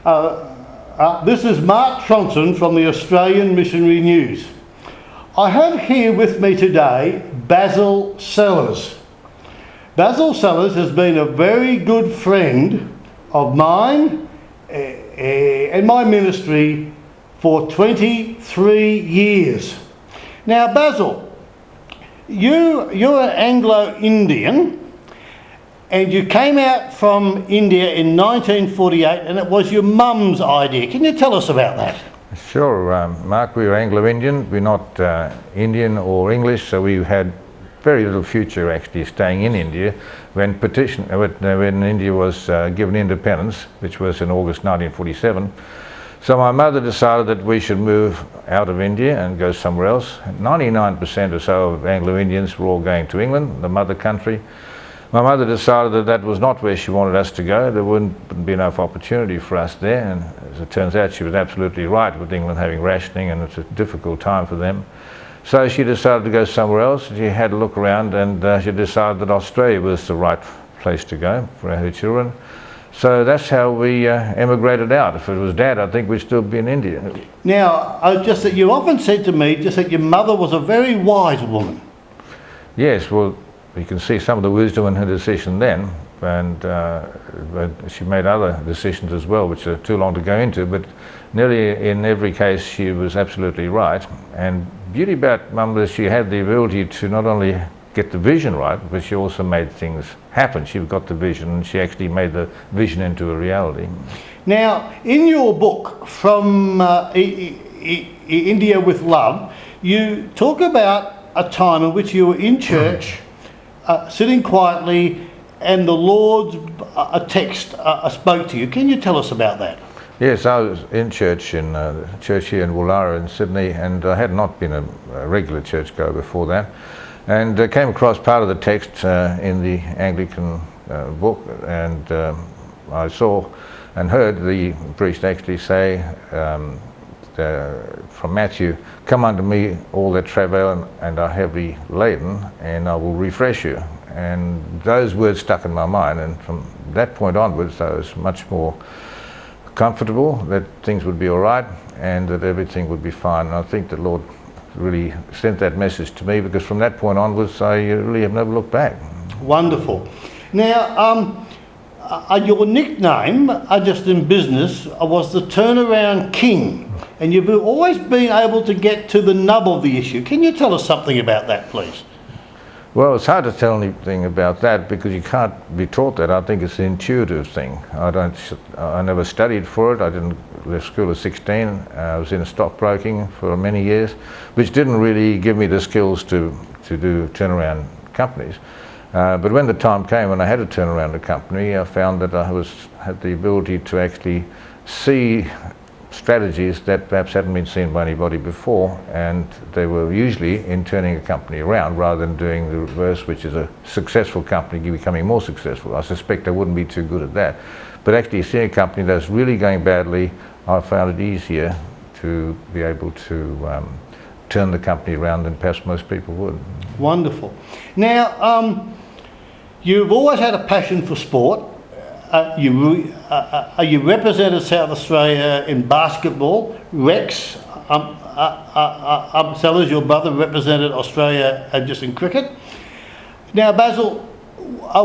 This is Mark Tronson from the Australian Missionary News. I have here with me today Basil Sellers. Basil Sellers has been a very good friend of mine and my ministry for 23 years. Now Basil, you're an Anglo-Indian and you came out from India in 1948 and it was your mum's idea. Can you tell us about that? Sure, Mark, we were Anglo-Indian. We're not Indian or English, so we had very little future actually staying in India when India was given independence, which was in August 1947. So my mother decided that we should move out of India and go somewhere else. 99% or so of Anglo-Indians were all going to England, the mother country. My mother decided that that was not where she wanted us to go. There wouldn't be enough opportunity for us there, and as it turns out she was absolutely right with England having rationing and it's a difficult time for them. So she decided to go somewhere else. She had a look around and she decided that Australia was the right place to go for her children. So that's how we emigrated out. If it was Dad, I think we'd still be in India. Now, just that you often said to me just that your mother was a very wise woman. Yes, well, you can see some of the wisdom in her decision then, and she made other decisions as well, which are too long to go into, but nearly in every case she was absolutely right. And beauty about Mum was she had the ability to not only get the vision right, but she also made things happen. She got the vision and she actually made the vision into a reality. Now, in your book, From India with Love, you talk about a time in which you were in church, sitting quietly, and the Lord's text spoke to you. Can you tell us about that? Yes, I was in church here in Woollahra in Sydney, and I had not been a regular churchgoer before that, and came across part of the text in the Anglican book, and I saw and heard the priest actually say from Matthew, "Come unto me, all that travail and are heavy laden, and I will refresh you." And those words stuck in my mind, and from that point onwards I was much more comfortable that things would be all right and that everything would be fine. And I think the Lord really sent that message to me, because from that point onwards I really have never looked back. Wonderful. Now, your nickname, just in business, was the Turnaround King, and you've always been able to get to the nub of the issue. Can you tell us something about that, please? Well, it's hard to tell anything about that because you can't be taught that. I think it's an intuitive thing. I never studied for it. I didn't left school at 16. I was in stockbroking for many years, which didn't really give me the skills to do turnaround companies. But when the time came when I had to turn around a company, I found that I had the ability to actually see strategies that perhaps hadn't been seen by anybody before, and they were usually in turning a company around rather than doing the reverse, which is a successful company becoming more successful. I suspect I wouldn't be too good at that. But actually seeing a company that's really going badly, I found it easier to be able to turn the company around than perhaps most people would. Wonderful. Now, you've always had a passion for sport. You represented South Australia in basketball. Rex Sellers, your brother, represented Australia just in cricket. Now, Basil,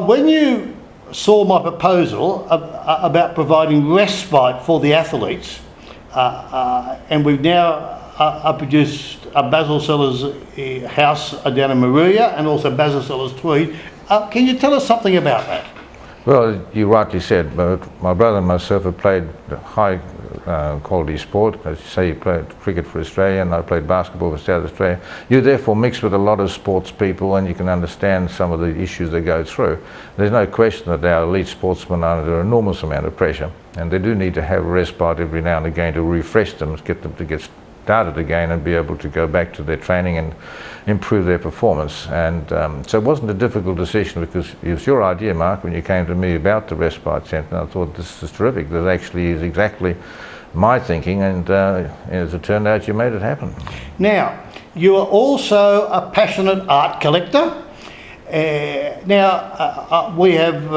when you saw my proposal about providing respite for the athletes, and we've now produced Basil Sellers' house down in Maruya and also Basil Sellers' Tweed, can you tell us something about that? Well, you rightly said, but my brother and myself have played high quality sport. As you say, you played cricket for Australia and I played basketball for South Australia. You therefore mix with a lot of sports people and you can understand some of the issues they go through. There's no question that our elite sportsmen are under an enormous amount of pressure, and they do need to have a respite every now and again to refresh them, get them to get started again and be able to go back to their training and improve their performance. And so it wasn't a difficult decision, because it was your idea, Mark, when you came to me about the respite centre. I thought, this is terrific. That actually is exactly my thinking, and as it turned out, you made it happen. Now, you are also a passionate art collector. We have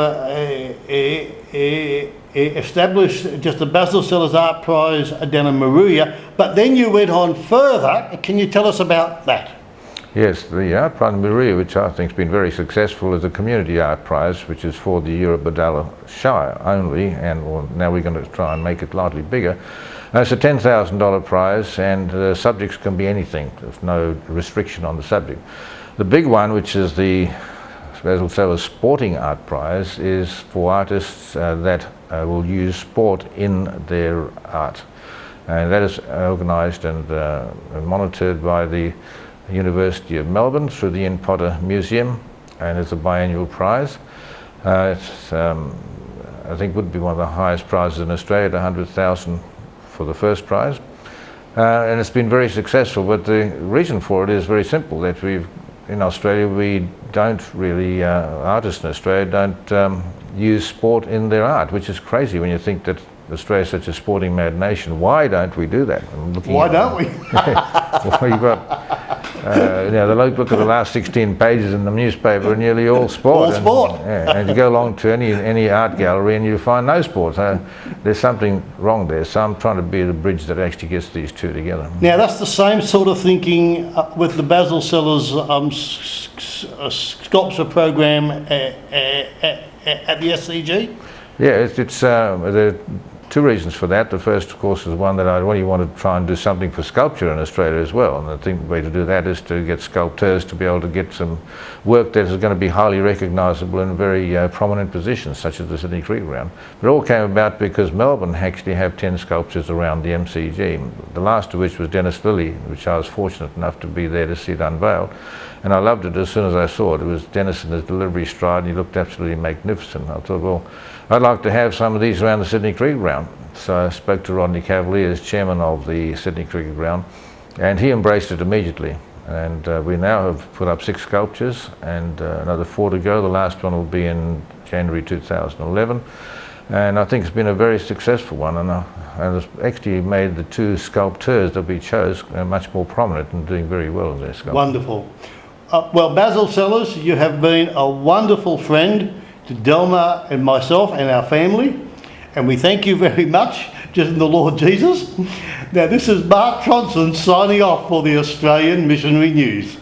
established just the Basil Sellers Art Prize down in Moruya, but then you went on further. Can you tell us about that? Yes, the Art Prize in Moruya, which I think has been very successful, is a community art prize, which is for the Eurobodalla Shire only, and now we're going to try and make it slightly bigger. It's a $10,000 prize, and the subjects can be anything. There's no restriction on the subject. The big one, which is the Basil Sellers Sporting Art Prize, is for artists that will use sport in their art. And that is organised and monitored by the University of Melbourne through the Ian Potter Museum, and it's a biannual prize. I think would be one of the highest prizes in Australia, at 100,000 for the first prize. And it's been very successful, but the reason for it is very simple, that in Australia we don't really, artists in Australia don't use sport in their art, which is crazy when you think that Australia is such a sporting mad nation. Why don't we do that? Why don't we? Well, you've got, look at the last 16 pages in the newspaper, nearly all sport. All sport. And you go along to any art gallery and you find no sport. So there's something wrong there. So I'm trying to be the bridge that actually gets these two together. Now that's the same sort of thinking with the Basil Sellers sculpture program at the SCG? Yeah, there are two reasons for that. The first, of course, is one that I really want to try and do something for sculpture in Australia as well. And I think the way to do that is to get sculptors to be able to get some work that is going to be highly recognisable in very prominent positions, such as the Sydney Cricket Ground. It all came about because Melbourne actually have 10 sculptures around the MCG, the last of which was Dennis Lilly, which I was fortunate enough to be there to see it unveiled. And I loved it as soon as I saw it. It was Dennis in his delivery stride, and he looked absolutely magnificent. I thought, well, I'd like to have some of these around the Sydney Cricket Ground. So I spoke to Rodney Cavaliers, chairman of the Sydney Cricket Ground, and he embraced it immediately. And we now have put up 6 sculptures and another 4 to go. The last one will be in January 2011. And I think it's been a very successful one, and it's actually made the 2 sculptors that we chose much more prominent and doing very well in their sculpture. Wonderful. Well, Basil Sellers, you have been a wonderful friend to Delma and myself and our family, and we thank you very much, just in the Lord Jesus. Now, this is Mark Tronson signing off for the Australian Missionary News.